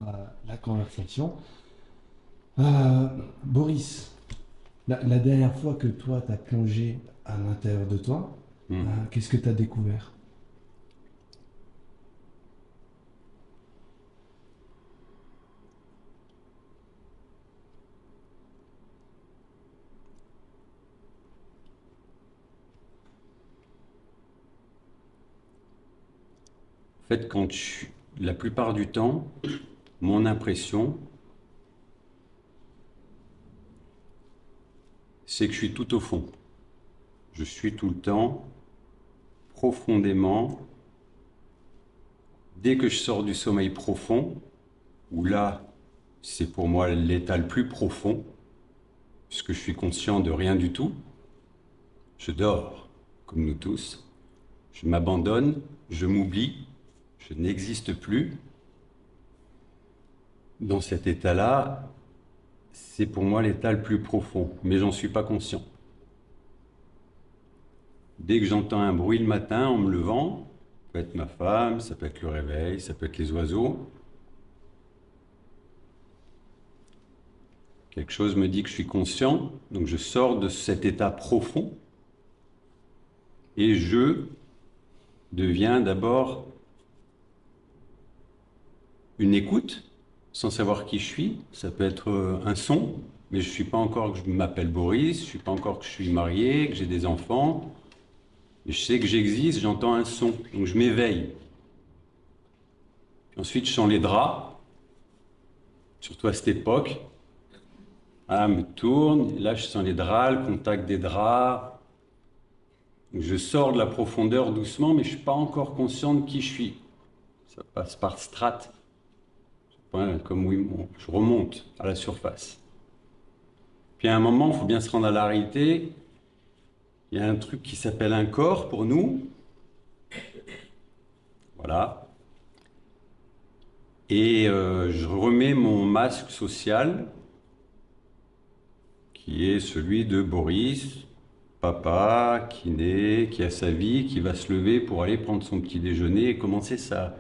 la conversation. Euh, Boris, la dernière fois que toi, tu as plongé à l'intérieur de toi, Hmm. qu'est-ce que tu as découvert? En fait, la plupart du temps, mon impression, c'est que je suis tout au fond. Je suis tout le temps, profondément, dès que je sors du sommeil profond, où là, c'est pour moi l'état le plus profond, puisque je suis conscient de rien du tout, je dors, comme nous tous, je m'abandonne, je m'oublie, je n'existe plus. Dans cet état-là, c'est pour moi l'état le plus profond, mais j'en suis pas conscient. Dès que j'entends un bruit le matin en me levant, ça peut être ma femme, ça peut être le réveil, ça peut être les oiseaux, quelque chose me dit que je suis conscient, donc je sors de cet état profond et je deviens d'abord une écoute, sans savoir qui je suis. Ça peut être un son, mais je ne suis pas encore que je m'appelle Boris, je ne suis pas encore que je suis marié, que j'ai des enfants. Mais je sais que j'existe, j'entends un son, donc je m'éveille. Puis ensuite, je sens les draps, surtout à cette époque. Ah, me tourne, et là je sens les draps, le contact des draps. Donc, je sors de la profondeur doucement, mais je ne suis pas encore conscient de qui je suis. Ça passe par strates. Ouais, comme oui, bon, je remonte à la surface. Puis à un moment, il faut bien se rendre à la réalité. Il y a un truc qui s'appelle un corps pour nous. Voilà. Et je remets mon masque social, qui est celui de Boris, papa, qui naît, qui a sa vie, qui va se lever pour aller prendre son petit déjeuner et commencer sa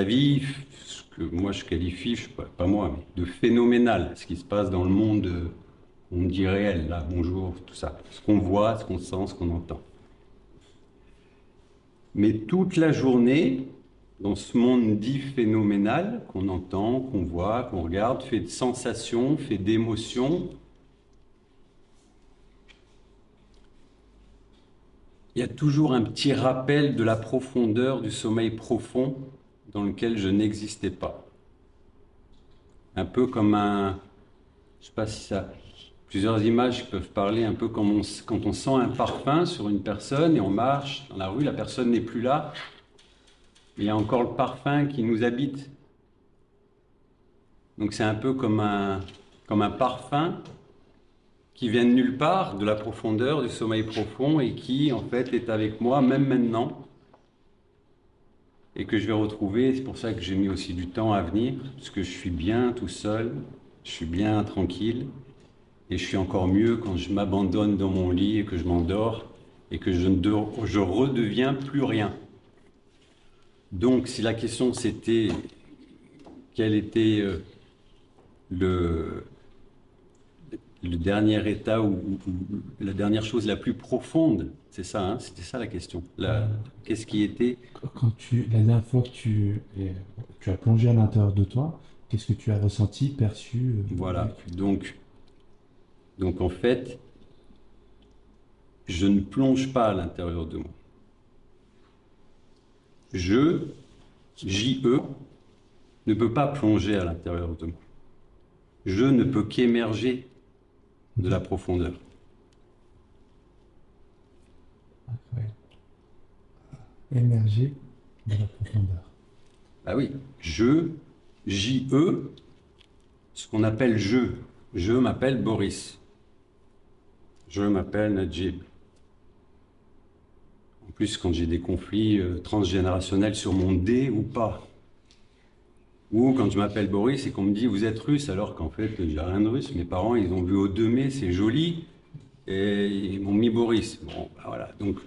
vie, ce que moi je qualifie, je sais pas moi, mais de phénoménal, ce qui se passe dans le monde, on dit réel, là, bonjour, tout ça, ce qu'on voit, ce qu'on sent, ce qu'on entend. Mais toute la journée, dans ce monde dit phénoménal, qu'on entend, qu'on voit, qu'on regarde, fait de sensations, fait d'émotions, il y a toujours un petit rappel de la profondeur du sommeil profond dans lequel je n'existais pas. Un peu comme je sais pas si ça, plusieurs images qui peuvent parler un peu comme quand on sent un parfum sur une personne et on marche dans la rue, la personne n'est plus là, mais il y a encore le parfum qui nous habite. Donc c'est un peu comme un parfum qui vient de nulle part, de la profondeur, du sommeil profond et qui en fait est avec moi même maintenant et que je vais retrouver. C'est pour ça que j'ai mis aussi du temps à venir, parce que je suis bien tout seul, je suis bien tranquille. Et je suis encore mieux quand je m'abandonne dans mon lit et que je m'endors et que je redeviens plus rien. Donc, si la question c'était quel était le, le dernier état ou la dernière chose la plus profonde, c'est ça, hein, c'était ça la question. Euh, Qu'est-ce qui était, la dernière fois que tu as plongé à l'intérieur de toi, qu'est-ce que tu as ressenti, perçu, voilà. vécu? Donc en fait, je ne plonge pas à l'intérieur de moi. Je, J-E, ne peux pas plonger à l'intérieur de moi. Je ne peux qu'émerger de la Mhm. profondeur. Incroyable. Émerger de la profondeur. Ah oui, J-E, ce qu'on appelle je. Je m'appelle Boris. Je m'appelle Najib. En plus, quand j'ai des conflits transgénérationnels sur mon D ou pas, ou quand je m'appelle Boris et qu'on me dit vous êtes russe alors qu'en fait j'ai rien de russe, mes parents ils ont vu au 2 mai, c'est joli, et ils m'ont mis Boris. Bon, bah voilà. Donc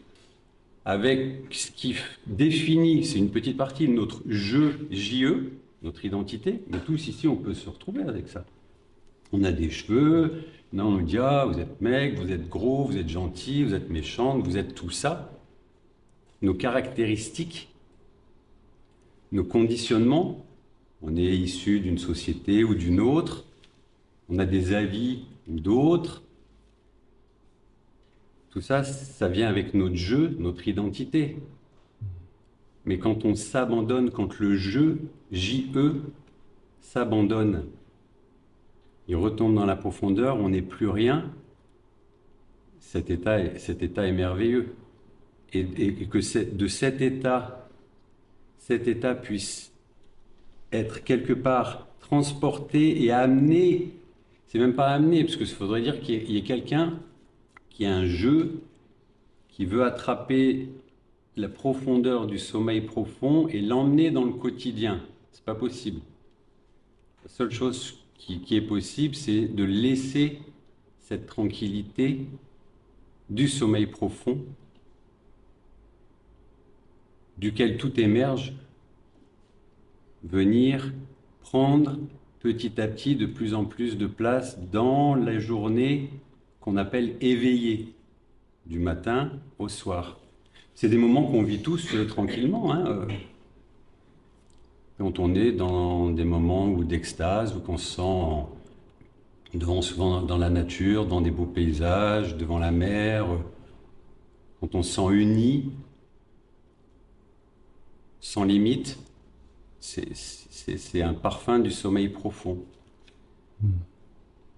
avec ce qui définit, c'est une petite partie de notre je, J-E, notre identité. Mais tous ici, on peut se retrouver avec ça. On a des cheveux, là on nous dit, ah, vous êtes mec, vous êtes gros, vous êtes gentil, vous êtes méchante, vous êtes tout ça. Nos caractéristiques, nos conditionnements, on est issu d'une société ou d'une autre, on a des avis ou d'autres. Tout ça, ça vient avec notre jeu, notre identité. Mais quand on s'abandonne, quand le jeu, J-E, s'abandonne, il retombe dans la profondeur, on n'est plus rien, cet état est merveilleux. Et que de cet état puisse être quelque part transporté et amené, c'est même pas amené, parce que ça faudrait dire qu'il y ait quelqu'un qui a un jeu, qui veut attraper la profondeur du sommeil profond et l'emmener dans le quotidien. C'est pas possible. La seule chose qui est possible, c'est de laisser cette tranquillité du sommeil profond, duquel tout émerge, venir prendre petit à petit de plus en plus de place dans la journée qu'on appelle éveillée, du matin au soir. C'est des moments qu'on vit tous tranquillement, hein, quand on est dans des moments d'extase, où qu'on se sent souvent dans la nature, dans des beaux paysages, devant la mer, quand on se sent uni, sans limite, c'est un parfum du sommeil profond.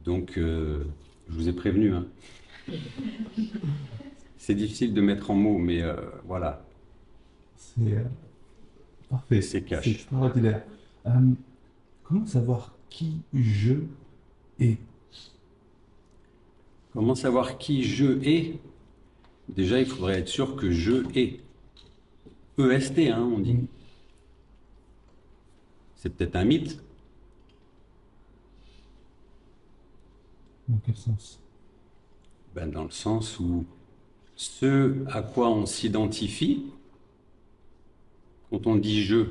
Donc, je vous ai prévenu, hein. C'est difficile de mettre en mots, mais voilà. C'est parfait. C'est cash. C'est extraordinaire. Comment savoir qui je est? Comment savoir qui je est? Déjà, il faudrait être sûr que je est. EST, hein, on dit. C'est peut-être un mythe. Dans quel sens? Ben, dans le sens où ce à quoi on s'identifie, quand on dit je,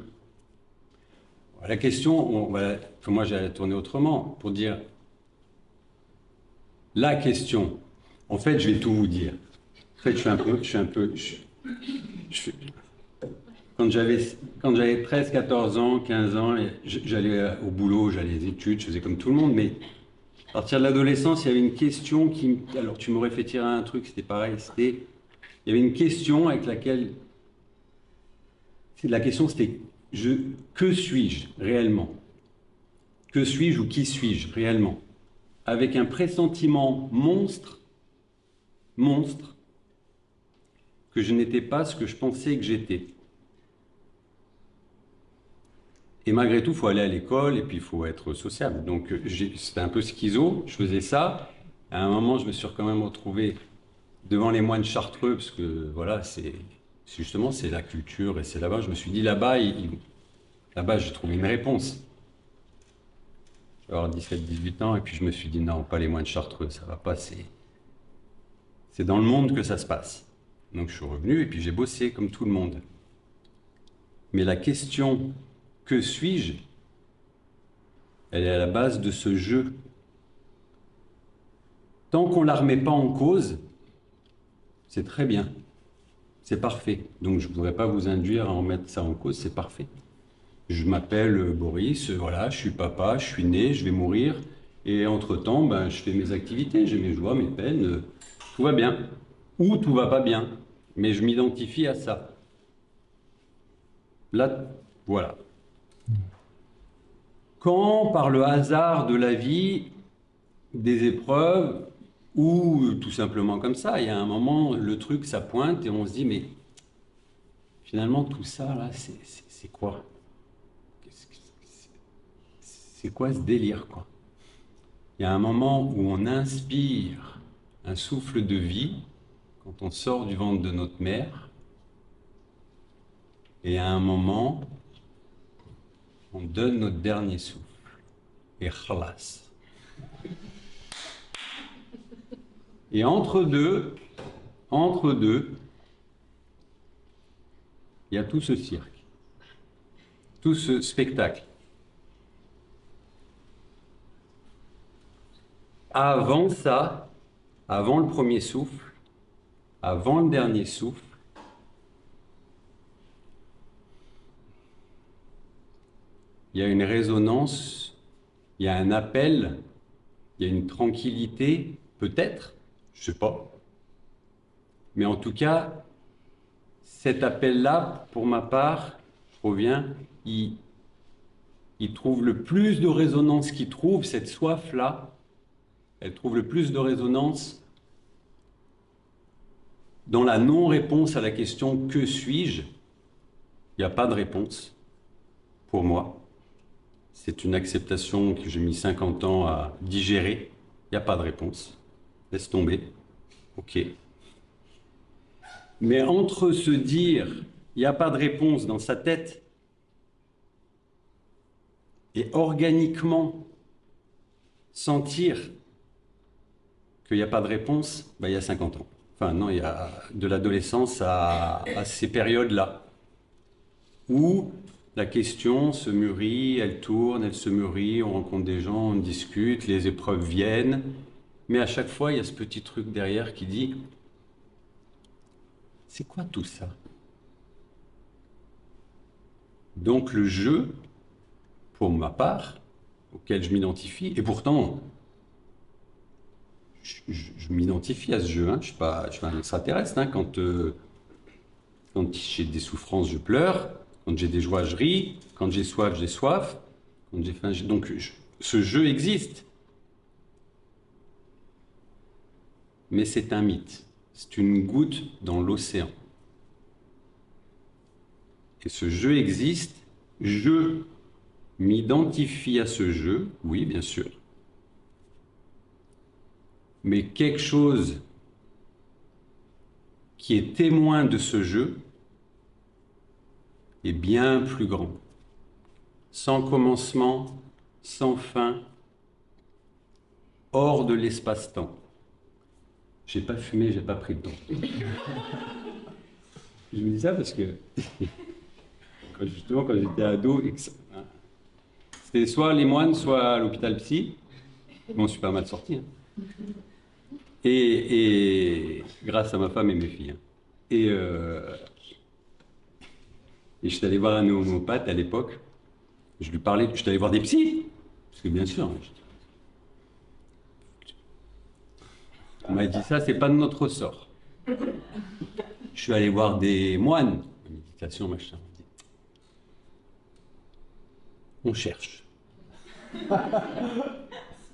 la question, moi j'allais la tourner autrement, pour dire la question. En fait, je vais tout vous dire. En fait, quand j'avais 13, 14 ans, 15 ans, j'allais au boulot, j'allais aux études, je faisais comme tout le monde, mais à partir de l'adolescence, il y avait une question qui... Alors, tu m'aurais fait tirer un truc, c'était pareil, il y avait une question avec laquelle... La question, c'était que suis-je réellement? Que suis-je ou qui suis-je réellement? Avec un pressentiment monstre, que je n'étais pas ce que je pensais que j'étais. Et malgré tout, il faut aller à l'école et puis il faut être sociable. Donc c'était un peu schizo, je faisais ça. À un moment, je me suis quand même retrouvé devant les moines chartreux, parce que voilà, justement, c'est la culture et c'est là-bas. Je me suis dit, là-bas, j'ai trouvé une réponse. Je vais avoir 17, 18 ans, et puis je me suis dit, non, pas les moines chartreux, ça va pas, c'est dans le monde que ça se passe. Donc je suis revenu et puis j'ai bossé comme tout le monde. Mais la question, que suis-je? Elle est à la base de ce jeu. Tant qu'on ne la remet pas en cause, c'est très bien. C'est parfait. Donc je ne voudrais pas vous induire à en mettre ça en cause, c'est parfait. Je m'appelle Boris, voilà, je suis papa, je suis né, je vais mourir. Et entre-temps, ben, je fais mes activités, j'ai mes joies, mes peines, tout va bien. Ou tout va pas bien. Mais je m'identifie à ça. Là, voilà. Quand, par le hasard de la vie, des épreuves, ou tout simplement comme ça, il y a un moment, le truc, ça pointe et on se dit, mais finalement, tout ça, là, c'est quoi? C'est quoi ce délire, quoi? Il y a un moment où on inspire un souffle de vie, quand on sort du ventre de notre mère, et à un moment, on donne notre dernier souffle. Et khalas. Et entre deux, il y a tout ce cirque, tout ce spectacle. Avant ça, avant le premier souffle, avant le dernier souffle, il y a une résonance, il y a un appel, il y a une tranquillité, peut-être, je sais pas. Mais en tout cas, cet appel-là, pour ma part, je reviens, il trouve le plus de résonance qu'il trouve, cette soif-là, elle trouve le plus de résonance dans la non-réponse à la question que suis-je. Il n'y a pas de réponse pour moi. C'est une acceptation que j'ai mis 50 ans à digérer. Il n'y a pas de réponse. Laisse tomber. Ok. Mais entre se dire il n'y a pas de réponse dans sa tête et organiquement sentir qu'il n'y a pas de réponse, ben, il y a 50 ans. Enfin non, il y a de l'adolescence à ces périodes-là, où la question se mûrit, elle tourne, elle se mûrit, on rencontre des gens, on discute, les épreuves viennent, mais à chaque fois, il y a ce petit truc derrière qui dit « C'est quoi tout ça ?» Donc le jeu, pour ma part, auquel je m'identifie, et pourtant, je m'identifie à ce jeu, hein, je suis pas un extraterrestre, hein, quand j'ai des souffrances, je pleure, quand j'ai des joies, je ris, quand j'ai soif, quand j'ai faim, donc ce jeu existe. Mais c'est un mythe, c'est une goutte dans l'océan. Et ce jeu existe, je m'identifie à ce jeu, oui, bien sûr. Mais quelque chose qui est témoin de ce jeu est bien plus grand. Sans commencement, sans fin, hors de l'espace-temps. J'ai pas fumé, j'ai pas pris de temps. Je vous dis ça parce que justement quand j'étais ado, c'était soit les moines, soit à l'hôpital psy. Bon, je suis pas mal sorti. Hein. Et grâce à ma femme et mes filles. Hein. Et je suis allé voir un homéopathe à l'époque. Je lui parlais, je suis allé voir des psys. Parce que bien sûr, on m'a dit ça, c'est pas de notre ressort. Je suis allé voir des moines, méditation, machin. On cherche.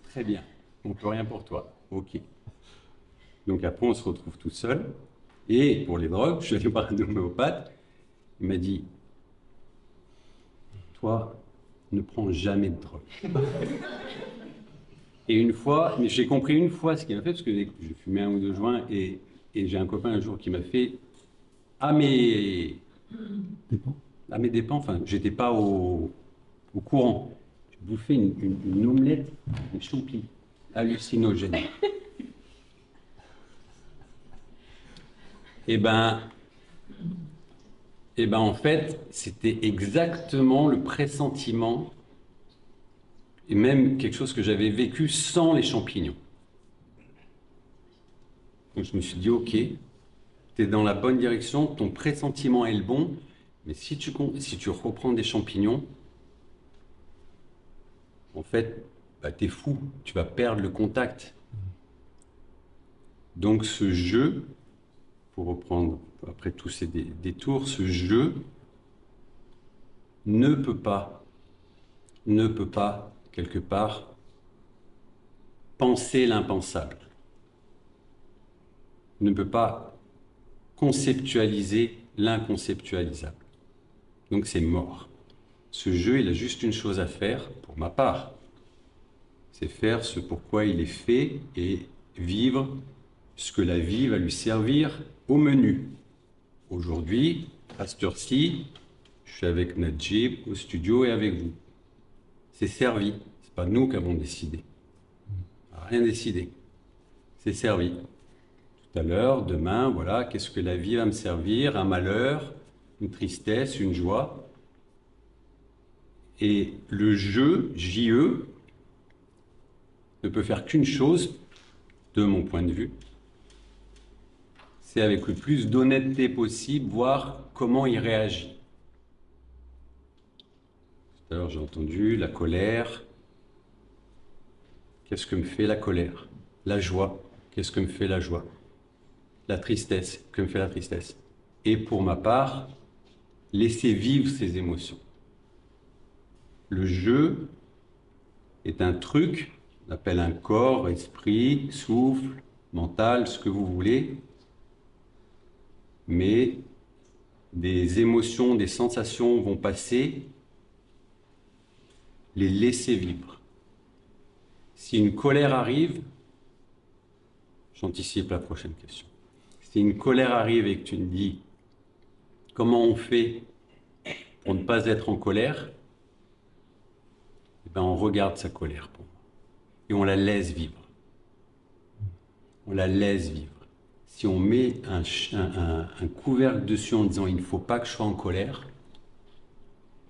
Très bien. On peut rien pour toi. Ok. Donc après, on se retrouve tout seul. Et pour les drogues, je suis allé voir un homéopathe. Il m'a dit, toi, ne prends jamais de drogue. Et une fois, mais j'ai compris une fois ce qu'il m'a fait, parce que j'ai fumé 1 ou 2 joints, et j'ai un copain un jour qui m'a fait à mes dépens, enfin, j'étais pas au courant. J'ai bouffé une omelette de champignons hallucinogènes. Et ben, en fait, c'était exactement le pressentiment et même quelque chose que j'avais vécu sans les champignons. Donc je me suis dit, ok, tu es dans la bonne direction, ton pressentiment est le bon, mais si tu reprends des champignons, en fait, bah, tu es fou, tu vas perdre le contact. Donc ce jeu, pour reprendre après tous ces détours, ce jeu ne peut pas, quelque part, penser l'impensable, ne peut pas conceptualiser l'inconceptualisable. Donc c'est mort. Ce jeu, il a juste une chose à faire, pour ma part, c'est faire ce pourquoi il est fait et vivre ce que la vie va lui servir au menu. Aujourd'hui, à cette heure-ci, je suis avec Najib au studio et avec vous. C'est servi. C'est pas nous qui avons décidé. On n'a rien décidé. C'est servi. Tout à l'heure, demain, voilà, qu'est-ce que la vie va me servir? Un malheur, une tristesse, une joie. Et le jeu, JE, ne peut faire qu'une chose, de mon point de vue, c'est avec le plus d'honnêteté possible, voir comment il réagit. Tout à l'heure, j'ai entendu la colère. Qu'est-ce que me fait la colère? La joie. Qu'est-ce que me fait la joie? La tristesse. Que me fait la tristesse? Et pour ma part, laisser vivre ces émotions. Le jeu est un truc, on appelle un corps, esprit, souffle, mental, ce que vous voulez, mais des émotions, des sensations vont passer, les laisser vivre. Si une colère arrive, j'anticipe la prochaine question. Si une colère arrive et que tu me dis comment on fait pour ne pas être en colère, eh ben on regarde sa colère pour moi et on la laisse vivre. On la laisse vivre. Si on met un couvercle dessus en disant il ne faut pas que je sois en colère,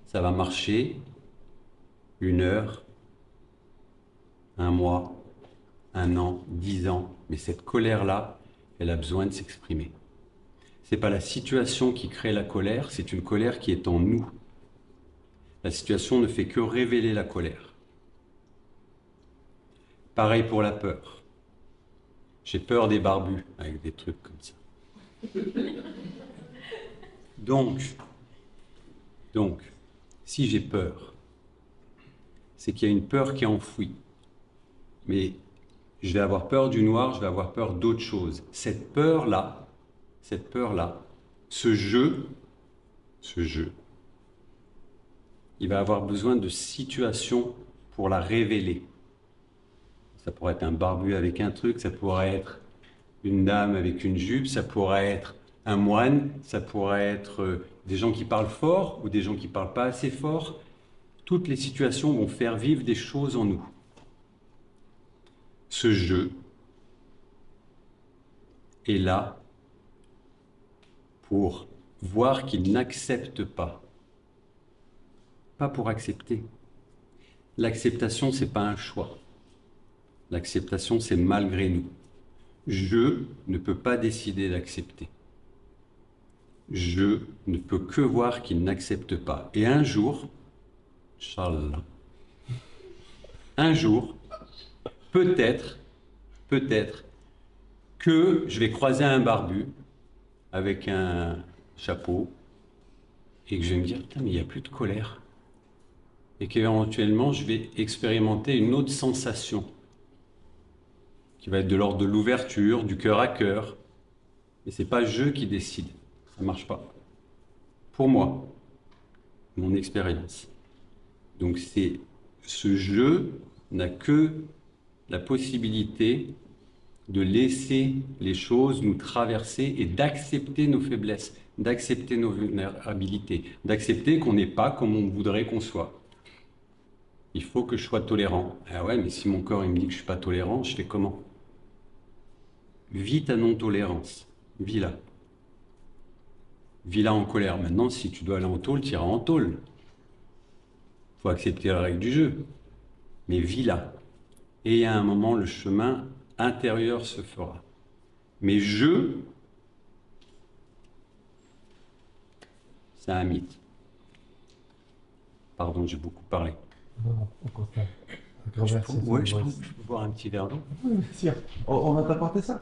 ça va marcher 1 heure, 1 mois, 1 an, 10 ans, mais cette colère-là, elle a besoin de s'exprimer. Ce n'est pas la situation qui crée la colère, c'est une colère qui est en nous. La situation ne fait que révéler la colère. Pareil pour la peur. J'ai peur des barbus, avec des trucs comme ça. Donc, si j'ai peur, c'est qu'il y a une peur qui est enfouie. Mais je vais avoir peur du noir, je vais avoir peur d'autre chose. Cette peur-là, ce jeu, il va avoir besoin de situations pour la révéler. Ça pourrait être un barbu avec un truc, ça pourrait être une dame avec une jupe, ça pourrait être un moine, ça pourrait être des gens qui parlent fort ou des gens qui ne parlent pas assez fort. Toutes les situations vont faire vivre des choses en nous. Ce jeu est là pour voir qu'il n'accepte pas. Pas pour accepter. L'acceptation, ce n'est pas un choix. L'acceptation, c'est malgré nous. Je ne peux pas décider d'accepter. Je ne peux que voir qu'il n'accepte pas. Et un jour, Inch'Allah, un jour, peut-être que je vais croiser un barbu avec un chapeau et que je vais me dire, putain, mais il n'y a plus de colère. Et qu'éventuellement, je vais expérimenter une autre sensation qui va être de l'ordre de l'ouverture, du cœur à cœur. Mais ce n'est pas je qui décide. Ça ne marche pas. Pour moi, mon expérience. Donc ce jeu n'a que la possibilité de laisser les choses nous traverser et d'accepter nos faiblesses, d'accepter nos vulnérabilités, d'accepter qu'on n'est pas comme on voudrait qu'on soit. Il faut que je sois tolérant. Ah ouais, mais si mon corps il me dit que je ne suis pas tolérant, je fais comment? Vis ta non-tolérance. Vis-la. Vis-la en colère. Maintenant, si tu dois aller en tôle, tu iras en tôle. Il faut accepter la règle du jeu. Mais vis-la. Et à un moment, le chemin intérieur se fera. Mais c'est un mythe. Pardon, j'ai beaucoup parlé. Non, au contraire. Un grand merci. Je peux boire un petit verre d'eau? Oui, bien sûr. On va t'apporter ça.